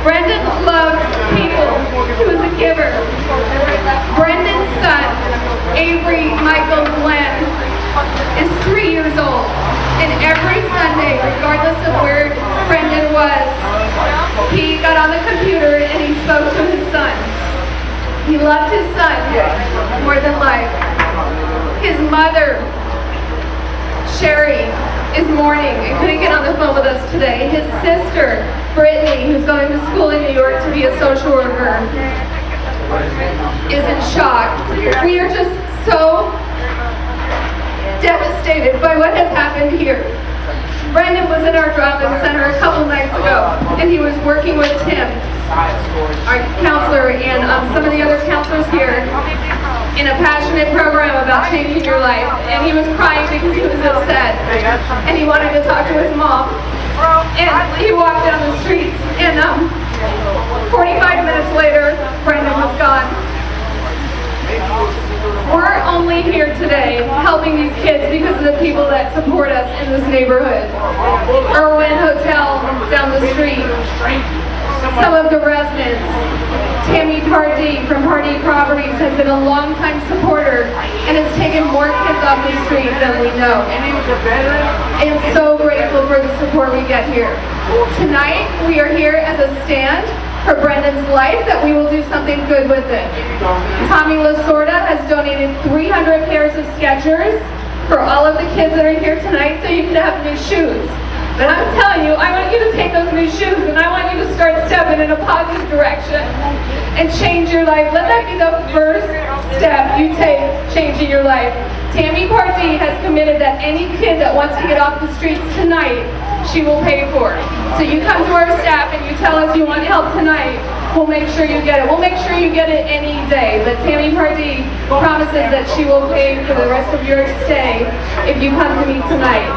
Brendan loved people. He was a giver. Brendan's son, Avery Michael Glenn, is 3 years old. And every Sunday, regardless of where Brendan was, he got on the computer and he spoke to his son. He loved his son more than life. His mother, Sherry, is mourning and couldn't get on the phone with us today. His sister, Brittany, who's going to school in New York to be a social worker, is in shock. We are just so devastated by what has happened here. Brendan was in our drop-in center a couple nights ago, and he was working with Tim, our counselor, and some of the other counselors here in a passionate program about changing your life. And he was crying because he was upset, and he wanted to talk to his mom. And he walked down the streets, and 45 minutes later, Brendan was gone. We're only here today helping these kids because of the people that support us in this neighborhood. Irwin Hotel down the street, some of the residents. Tammy Pardee from Pardee Properties has been a longtime supporter and has taken more kids off the street than we know. I am so grateful for the support we get here. Tonight, we are here as a stand for Brendan's life, that we will do something good with it. Tommy Lasorda has donated 300 pairs of Skechers for all of the kids that are here tonight so you can have new shoes. But I'm telling you, I want you to take those new shoes and I want you to start stepping in a positive direction and change your life. Let that be the first step you take changing your life. Tammy Pardee has committed that any kid that wants to get off the streets tonight, she will pay for it. So you come to our staff and you tell us you want help tonight, we'll make sure you get it. We'll make sure you get it any day. But Tammy Pardee promises that she will pay for the rest of your stay if you come to me tonight.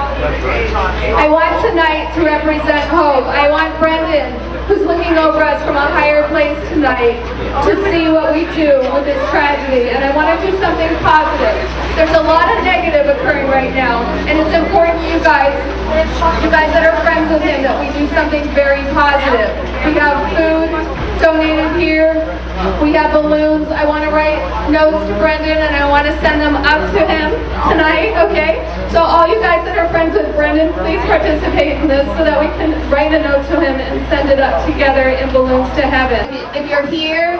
I want tonight to represent hope. I want Brendan, who's looking over us from a higher place tonight, to see what we do with this tragedy. And I want to do something positive. There's a lot of negative occurring right now, and it's important you guys that are friends with him, that we do something very positive. We have food donated here. We have balloons. I want to write notes to Brendan and I want to send them up to him tonight, okay? So all you guys that are friends with Brendan, please participate in this so that we can write a note to him and send it up together in balloons to heaven. If you're here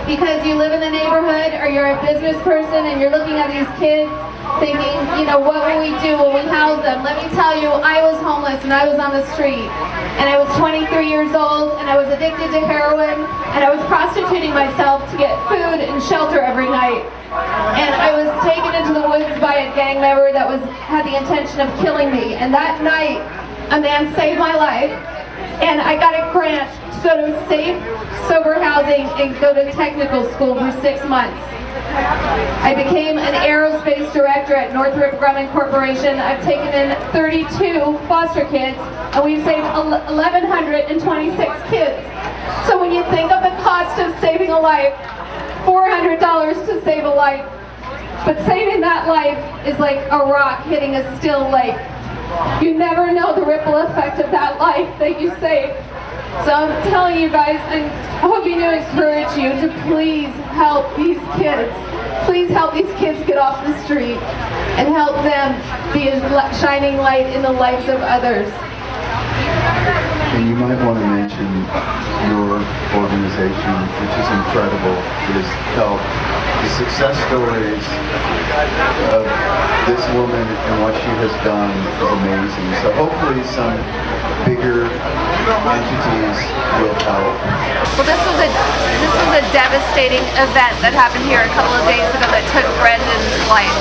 because you live in the neighborhood or you're a business person and you're looking at these kids thinking, you know, what will we do? Will we house them? Let me tell you, I was homeless and I was on the street. And I was 23 years old and I was addicted to heroin and I was prostituting myself to get food and shelter every night. And I was taken into the woods by a gang member that had the intention of killing me. And that night, a man saved my life and I got a grant to go to safe, sober housing and go to technical school for 6 months. I became an aerospace director at Northrop Grumman Corporation. I've taken in 32 foster kids, and we've saved 1,126 kids. So when you think of the cost of saving a life, $400 to save a life, but saving that life is like a rock hitting a still lake. You never know the ripple effect of that life that you saved. So I'm telling you guys, I'm hoping to encourage you to please help these kids. Please help these kids get off the street and help them be a shining light in the lives of others. And you might want to mention your organization, which is incredible. It has helped. The success stories of this woman and what she has done is amazing. So hopefully some bigger entities will help. Well, this was a devastating event that happened here a couple of days ago that took Brendan's life.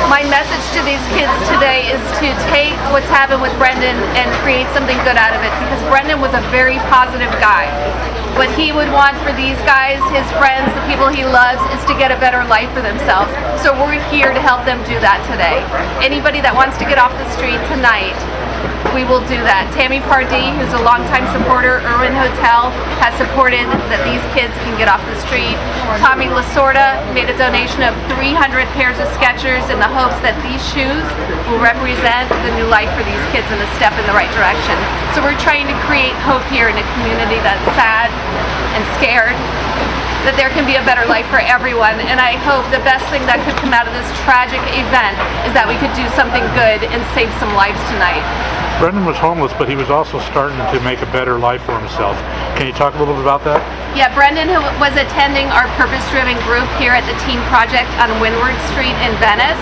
My message to these kids today is to take what's happened with Brendan and create something good out of it, because Brendan was a very positive guy. What he would want for these guys, his friends, the people he loves, is to get a better life for themselves. So we're here to help them do that today. Anybody that wants to get off the street tonight, we will do that. Tammy Pardee, who's a longtime supporter, Irwin Hotel, has supported that these kids can get off the street. Tommy Lasorda made a donation of 300 pairs of Skechers in the hopes that these shoes will represent the new life for these kids and a step in the right direction. So we're trying to create hope here in a community that's sad and scared, that there can be a better life for everyone. And I hope the best thing that could come out of this tragic event is that we could do something good and save some lives tonight. Brendan was homeless, but he was also starting to make a better life for himself. Can you talk a little bit about that? Yeah, Brendan, who was attending our purpose-driven group here at the Team Project on Windward Street in Venice,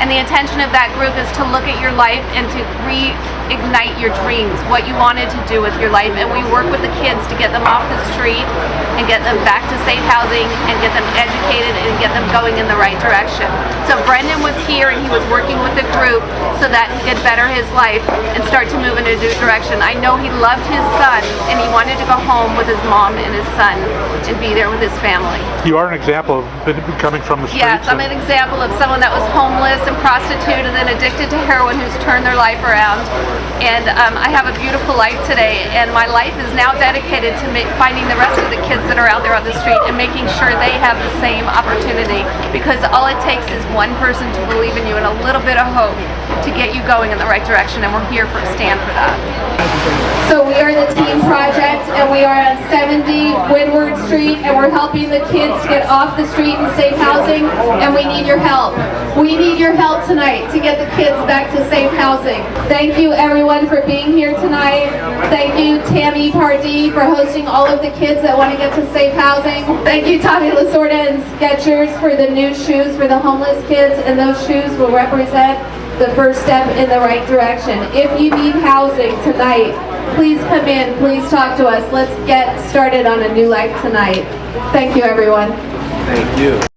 and the intention of that group is to look at your life and to reignite your dreams, what you wanted to do with your life. And we work with the kids to get them off the street and get them back to safe housing and get them educated and get them going in the right direction. So Brendan was here and he was working with the group so that he could better his life and start to move in a new direction. I know he loved his son and he wanted to go home with his mom and his son and be there with his family. You are an example of coming from the streets. Yes, I'm an example of someone that was homeless and prostitute and then addicted to heroin who's turned their life around. And I have a beautiful life today, and my life is now dedicated to finding the rest of the kids that are out there on the street and making sure they have the same opportunity, because all it takes is one person to believe in you and a little bit of hope to get you going in the right direction, and we're here for stand for that. So we are the Team Project, and we are on 70 Windward Street, and we're helping the kids to get off the street in safe housing, and we need your help. We need your help tonight to get the kids back to safe housing. Thank you everyone for being here tonight. Thank you Tammy Pardee for hosting all of the kids that want to get to safe housing. Thank you Tommy Lasorda and Skechers for the new shoes for the homeless kids, and those shoes will represent the first step in the right direction. If you need housing tonight, please come in, please talk to us. Let's get started on a new life tonight. Thank you everyone. Thank you.